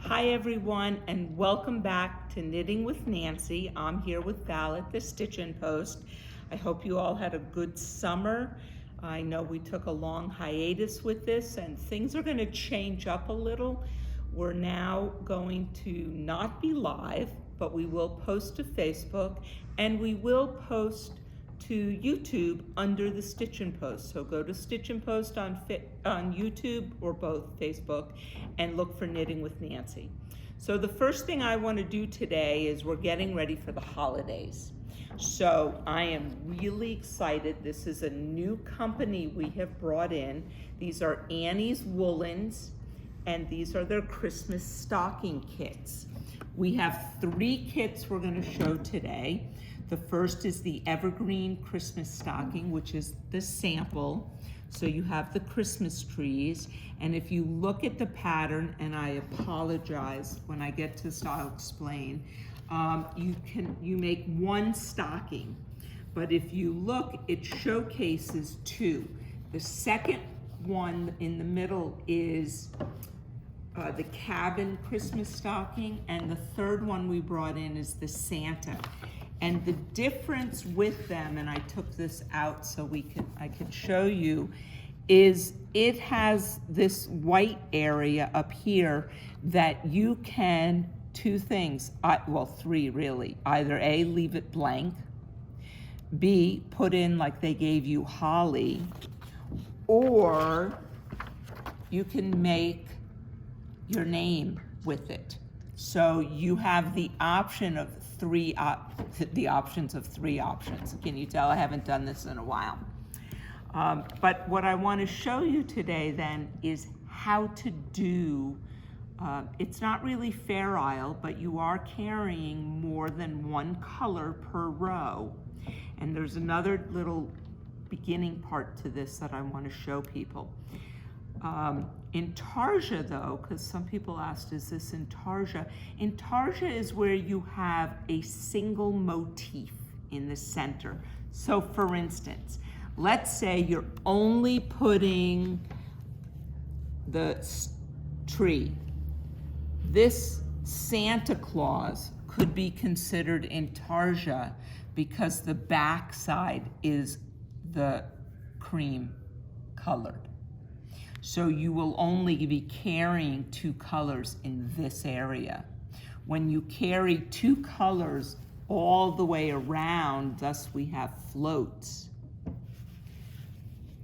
Hi everyone, and welcome back to Knitting with Nancy. I'm here with Val at the Stitchin' Post. I hope you all had a good summer. I know we took a long hiatus with this and things are going to change up a little. We're now going to not be live, but we will post to Facebook and we will post to YouTube under the Stitchin' Post. So go to Stitchin' Post on YouTube or both Facebook and look for Knitting with Nancy. So the first thing I want to do today is we're getting ready for the holidays. So I am really excited. This is a new company we have brought in. These are Annie's Woolens, and these are their Christmas stocking kits. We have 3 kits we're going to show today. The first is the Evergreen Christmas stocking, which is the sample. So you have the Christmas trees. And if you look at the pattern, and I apologize, when I get to this I'll explain, you make 1 stocking. But if you look, it showcases 2. The second one in the middle is the Cabin Christmas stocking, and the third one we brought in is the Santa. And the difference with them, and I took this out so I could show you, is it has this white area up here that you can, 2 things, well 3 really, either A, leave it blank, B, put in like they gave you holly, or you can make your name with it. So you have the option of the options of 3 options. Can you tell I haven't done this in a while? But what I want to show you today then is how to do, it's not really Fair Isle, but you are carrying more than 1 color per row. And there's another little beginning part to this that I want to show people. Intarsia though, because some people asked, is this Intarsia? Intarsia is where you have a single motif in the center. So for instance, let's say you're only putting the tree. This Santa Claus could be considered Intarsia because the back side is the cream colored. So you will only be carrying 2 colors in this area. When you carry 2 colors all the way around, thus we have floats,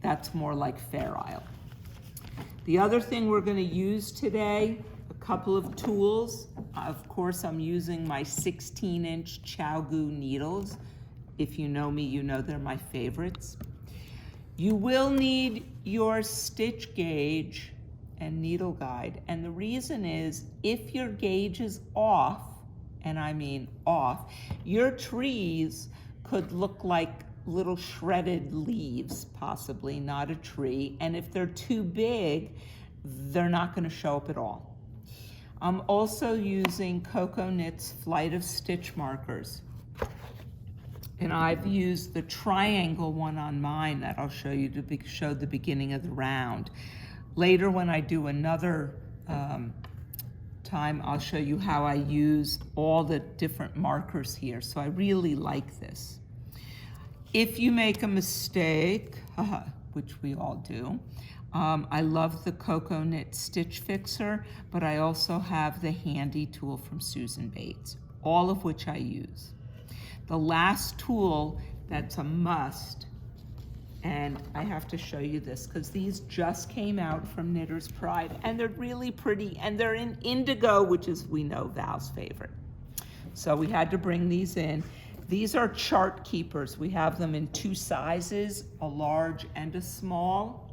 that's more like Fair Isle. The other thing we're going to use today, a couple of tools. Of course, I'm using my 16-inch ChiaoGoo needles. If you know me, you know they're my favorites. You will need your stitch gauge and needle guide. And the reason is, if your gauge is off, and I mean off, your trees could look like little shredded leaves, possibly, not a tree. And if they're too big, they're not going to show up at all. I'm also using Coco Knits Flight of Stitch markers. And I've used the triangle one on mine that I'll show you to show the beginning of the round. Later when I do another time, I'll show you how I use all the different markers here. So I really like this. If you make a mistake, which we all do, I love the Coco Knit Stitch Fixer, but I also have the handy tool from Susan Bates, all of which I use. The last tool that's a must, and I have to show you this because these just came out from Knitter's Pride and they're really pretty and they're in indigo, which is, we know, Val's favorite. So we had to bring these in. These are chart keepers. We have them in 2 sizes, a large and a small.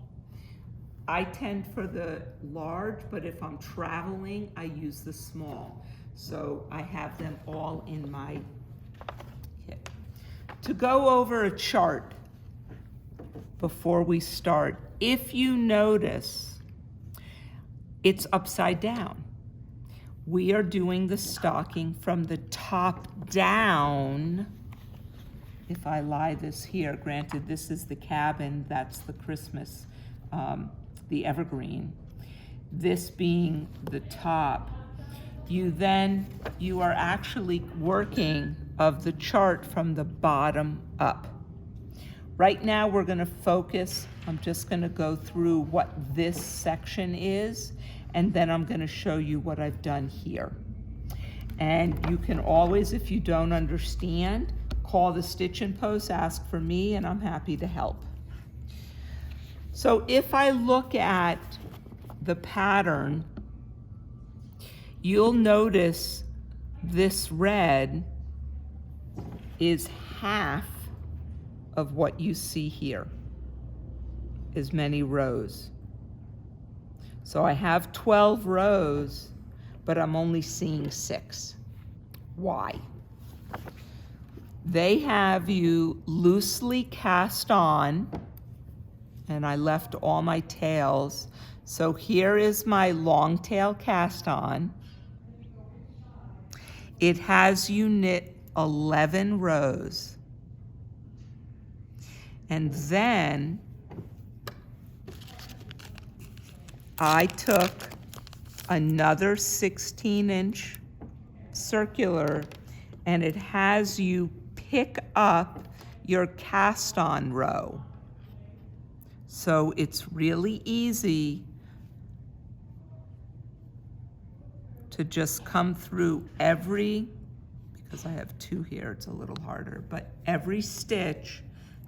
I tend for the large, but if I'm traveling, I use the small. So I have them all in my kit. To go over a chart before we start, if you notice, it's upside down. We are doing the stocking from the top down. If I lie this here, granted this is the Cabin, that's the Christmas, the Evergreen. This being the top. you are actually working of the chart from the bottom up. Right now we're going to focus, I'm just going to go through what this section is, and then I'm going to show you what I've done here. And you can always, if you don't understand, call the Stitch and Post, ask for me, and I'm happy to help. So if I look at the pattern, you'll notice this red is half of what you see here, as many rows. So I have 12 rows, but I'm only seeing 6. Why? They have you loosely cast on, and I left all my tails. So here is my long tail cast on. It has you knit 11 rows. And then I took another 16-inch circular, and it has you pick up your cast on row. So it's really easy to just come through every, because I have 2 here, it's a little harder, but every stitch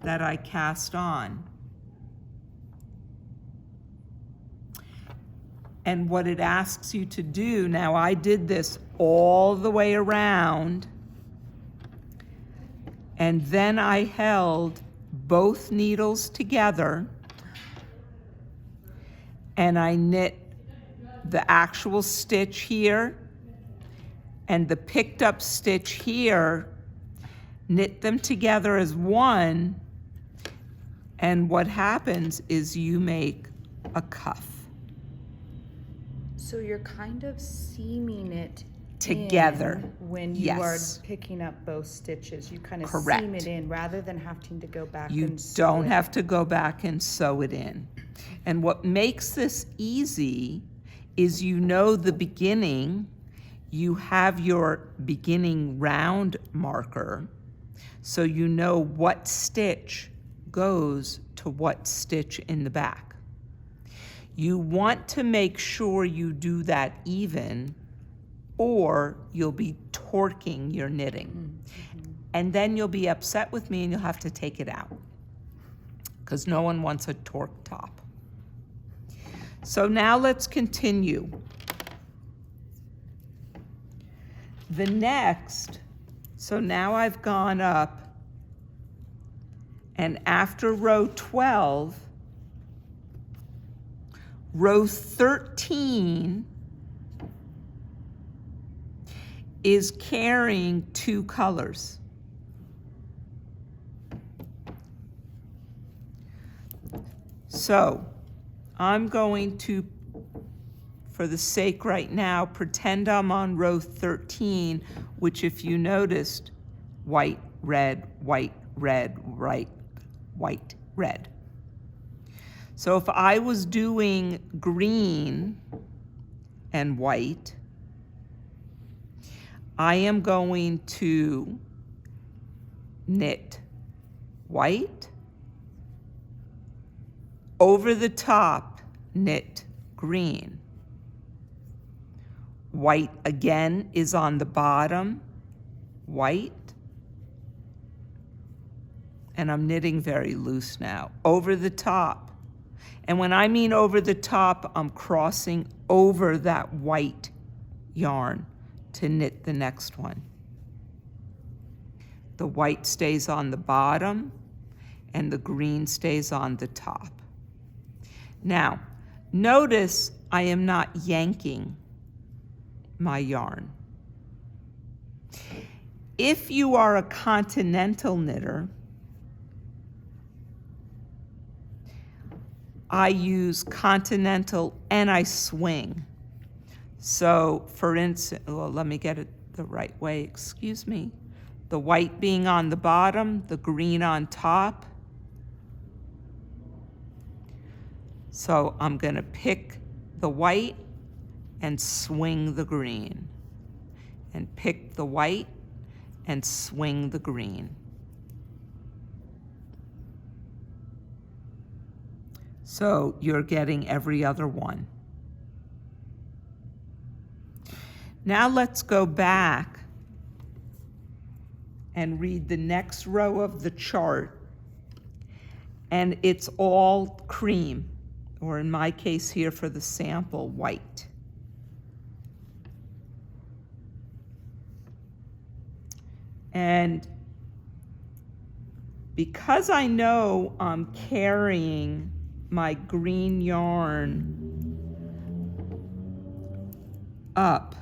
that I cast on. And what it asks you to do, now I did this all the way around, and then I held both needles together and I knit the actual stitch here and the picked up stitch here, knit them together as one, and what happens is you make a cuff. So you're kind of seaming it Together. in when you Yes. are picking up both stitches. You kind of Correct. seam it in rather than having to go back You and sew don't it. have to go back and sew it in. And what makes this easy is you know the beginning, you have your beginning round marker, so you know what stitch goes to what stitch in the back. You want to make sure you do that even, or you'll be torquing your knitting. And then you'll be upset with me and you'll have to take it out, because no one wants a torque top. So now let's continue. The next, so now I've gone up, and after row 12, row 13 is carrying 2 colors. So I'm going to, for the sake right now, pretend I'm on row 13, which if you noticed, white, red, white, red, white, white, red. So if I was doing green and white, I am going to knit white, over the top, knit green. White again is on the bottom, white, and I'm knitting very loose now, over the top. And when I mean over the top, I'm crossing over that white yarn to knit the next one. The white stays on the bottom and the green stays on the top. Now, notice I am not yanking my yarn. If you are a continental knitter, I use continental and I swing. So for instance, well, let me get it the right way, excuse me. The white being on the bottom, the green on top. So I'm gonna pick the white and swing the green. and pick the white and swing the green. So you're getting every other one. Now let's go back and read the next row of the chart, and it's all cream, or in my case here for the sample, white. And because I know I'm carrying my green yarn up,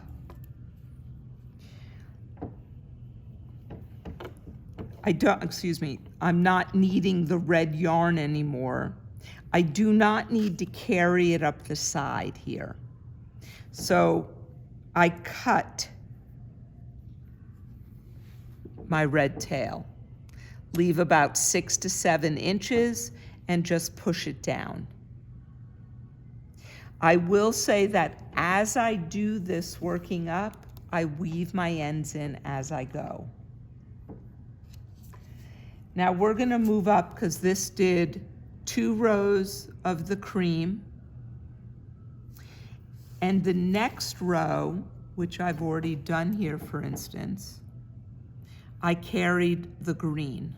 I'm not needing the red yarn anymore. I do not need to carry it up the side here. So I cut my red tail, leave about 6 to 7 inches, and just push it down. I will say that as I do this working up, I weave my ends in as I go. Now we're gonna move up because this did 2 rows of the cream. And the next row, which I've already done here, for instance, I carried the green.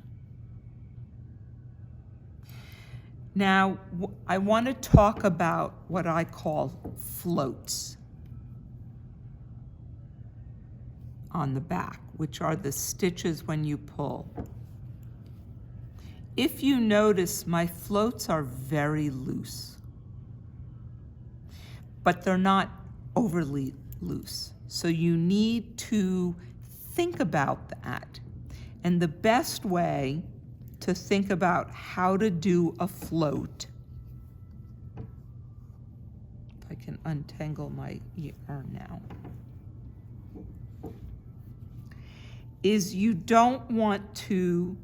Now, I want to talk about what I call floats on the back, which are the stitches when you pull. If you notice, my floats are very loose, but they're not overly loose. So you need to think about that. And the best way to think about how to do a float, if I can untangle my yarn now, is you don't want to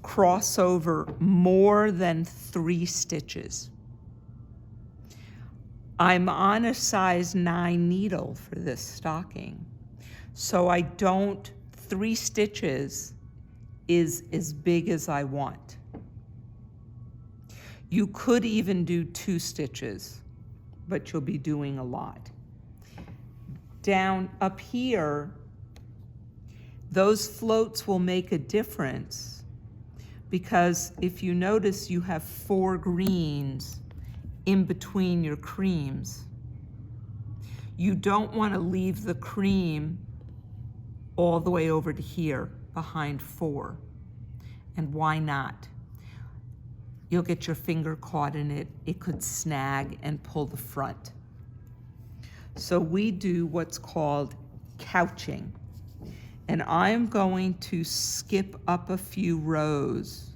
cross over more than 3 stitches. I'm on a size 9 needle for this stocking, so I don't, 3 stitches is as big as I want. You could even do 2 stitches, but you'll be doing a lot. Down up here, those floats will make a difference because if you notice, you have 4 greens in between your creams. You don't want to leave the cream all the way over to here behind 4. And why not? You'll get your finger caught in it. It could snag and pull the front. So we do what's called couching. And I'm going to skip up a few rows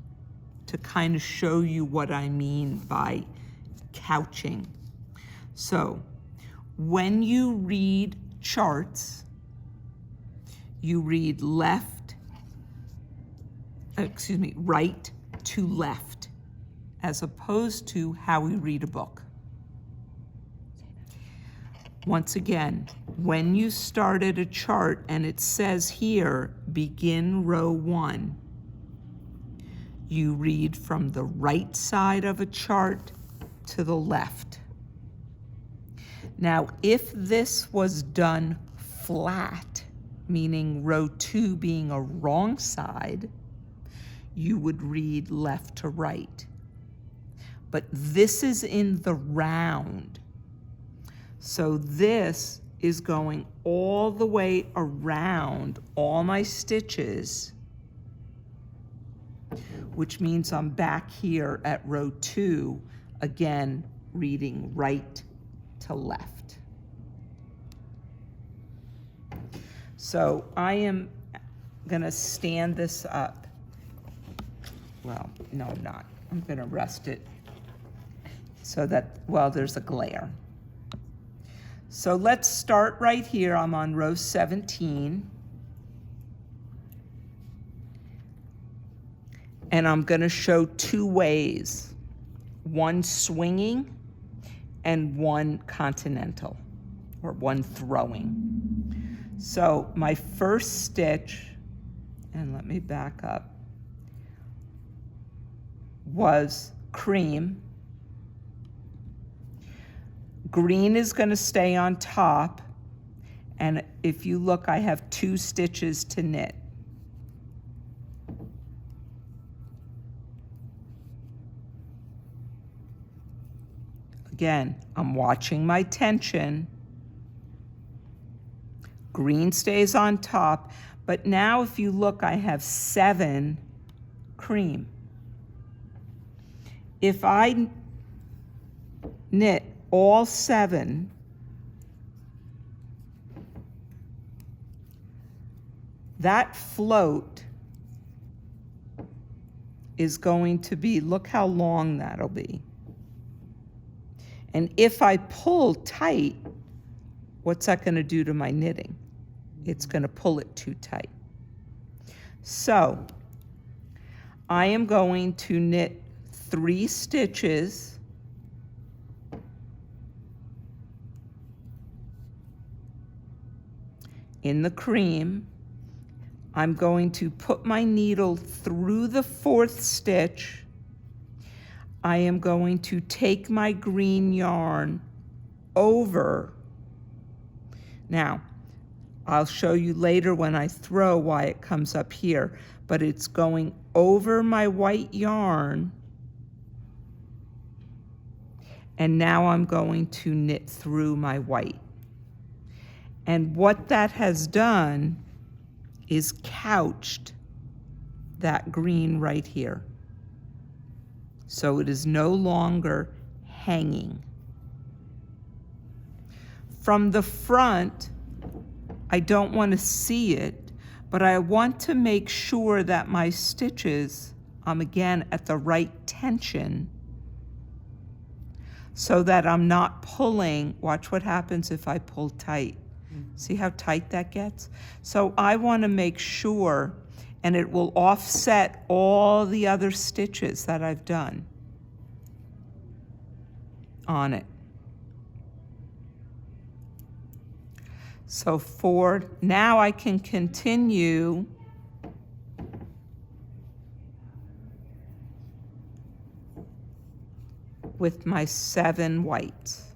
to kind of show you what I mean by couching. So when you read charts, you read right to left, as opposed to how we read a book. Once again, when you started a chart and it says here, begin row 1, you read from the right side of a chart to the left. Now, if this was done flat, meaning row 2 being a wrong side, you would read left to right. But this is in the round. So this is going all the way around all my stitches, which means I'm back here at row 2, again, reading right to left. So I am gonna stand this up. Well, no, I'm not. I'm gonna rest it so that, well, there's a glare. So let's start right here. I'm on row 17. And I'm gonna show 2 ways, one swinging and one continental, or one throwing. So my first stitch, and let me back up, was cream. Green is going to stay on top, and if you look, I have 2 stitches to knit. Again, I'm watching my tension. Green stays on top, but now if you look, I have 7 cream. If I knit all 7, that float is going to be, look how long that'll be. And if I pull tight, what's that going to do to my knitting? It's going to pull it too tight. So I am going to knit 3 stitches in the cream. I'm going to put my needle through the 4th stitch. I am going to take my green yarn over. Now, I'll show you later when I throw why it comes up here, but it's going over my white yarn. And now I'm going to knit through my white. And what that has done is couched that green right here. So it is no longer hanging. From the front, I don't want to see it, but I want to make sure that my stitches, again at the right tension, so that I'm not pulling. Watch what happens if I pull tight. See how tight that gets? So I want to make sure, and it will offset all the other stitches that I've done on it. So now I can continue with my 7 whites.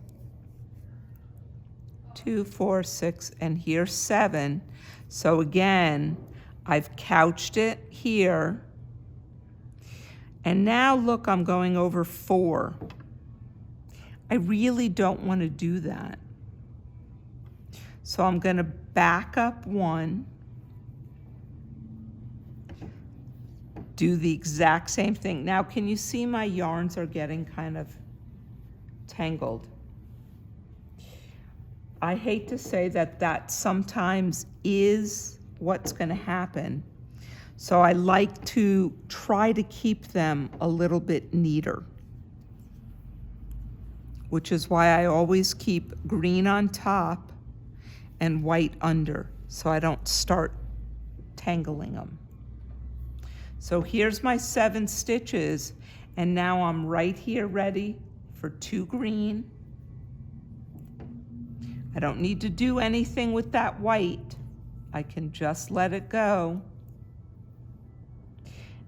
2, 4, 6, and here's 7. So again, I've couched it here. And now look, I'm going over 4. I really don't want to do that. So I'm going to back up 1, do the exact same thing. Now, can you see my yarns are getting kind of tangled? I hate to say that sometimes is what's going to happen. So I like to try to keep them a little bit neater, which is why I always keep green on top and white under, so I don't start tangling them. So here's my 7 stitches, and now I'm right here ready for 2 green. I don't need to do anything with that white. I can just let it go.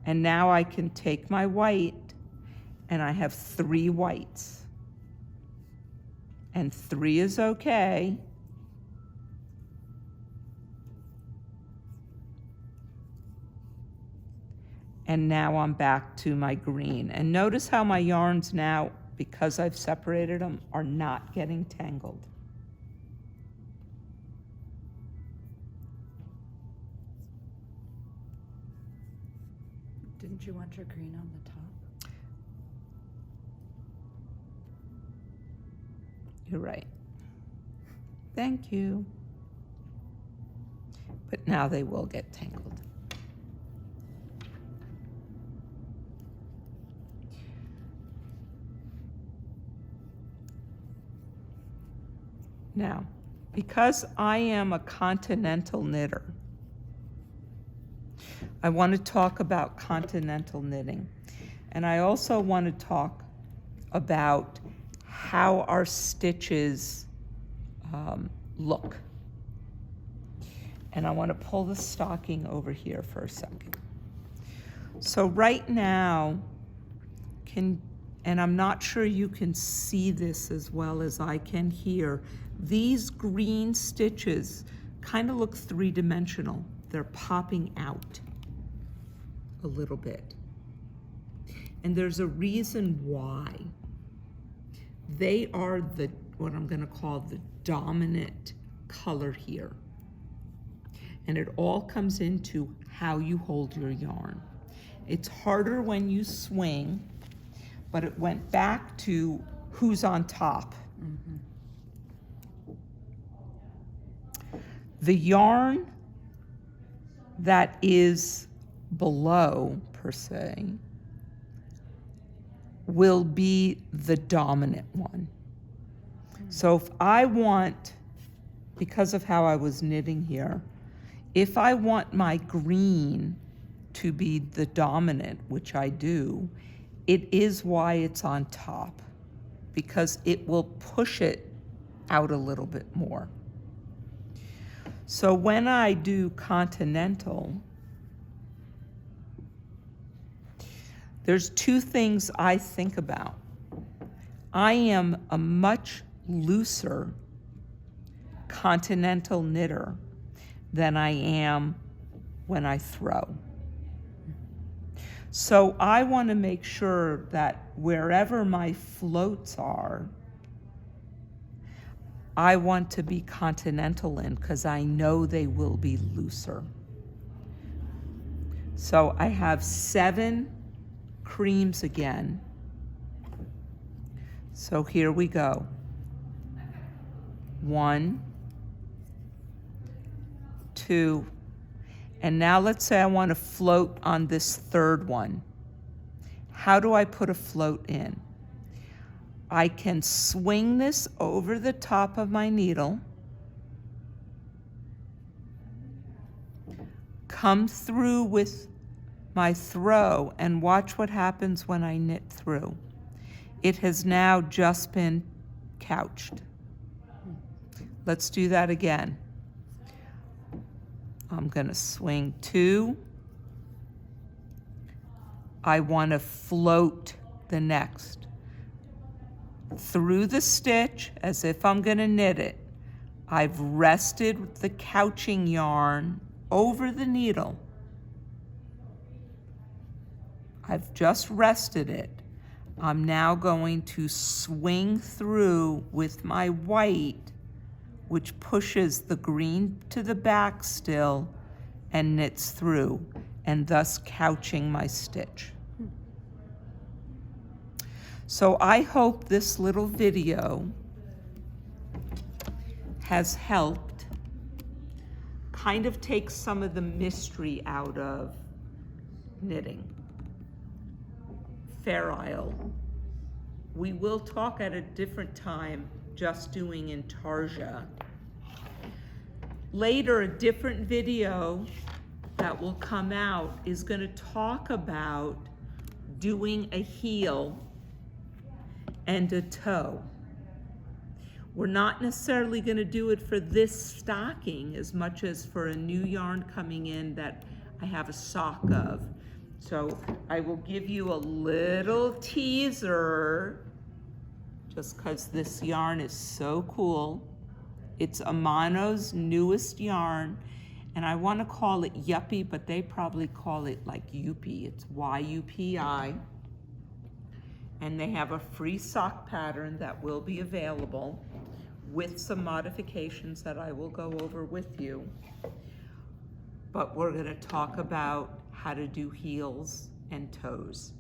And now I can take my white, and I have 3 whites. And 3 is okay. And now I'm back to my green. And notice how my yarns now, because I've separated them, are not getting tangled. Didn't you want your green on the top? You're right. Thank you. But now they will get tangled. Now, because I am a continental knitter, I want to talk about continental knitting. And I also want to talk about how our stitches look. And I want to pull the stocking over here for a second. So right now, and I'm not sure you can see this as well as I can here, these green stitches kind of look three-dimensional. They're popping out a little bit. And there's a reason why. They are what I'm going to call the dominant color here. And it all comes into how you hold your yarn. It's harder when you swing, but it went back to who's on top. Mm-hmm. The yarn that is below, per se, will be the dominant one. So if I want, because of how I was knitting here, if I want my green to be the dominant, which I do, it is why it's on top, because it will push it out a little bit more. So when I do continental, there's two things I think about. I am a much looser continental knitter than I am when I throw. So I want to make sure that wherever my floats are, I want to be continental in, because I know they will be looser. So I have 7 creams again. So here we go. 1, 2, and now let's say I want to float on this third one. How do I put a float in? I can swing this over the top of my needle, come through with my throw, and watch what happens when I knit through. It has now just been couched. Let's do that again. I'm going to swing 2. I want to float the next. Through the stitch as if I'm going to knit it. I've rested the couching yarn over the needle. I've just rested it. I'm now going to swing through with my white, which pushes the green to the back still and knits through, and thus couching my stitch. So I hope this little video has helped kind of take some of the mystery out of knitting. Fair Isle. We will talk at a different time just doing Intarsia. Later, a different video that will come out is going to talk about doing a heel and a toe. We're not necessarily going to do it for this stocking as much as for a new yarn coming in that I have a sock of. So I will give you a little teaser just because this yarn is so cool. It's Amano's newest yarn, and I want to call it Yuppie, but they probably call it like Yuppie. It's Y-U-P-I. And they have a free sock pattern that will be available with some modifications that I will go over with you. But we're going to talk about how to do heels and toes.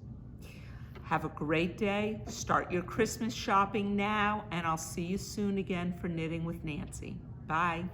Have a great day. Start your Christmas shopping now, and I'll see you soon again for Knitting with Nancy. Bye.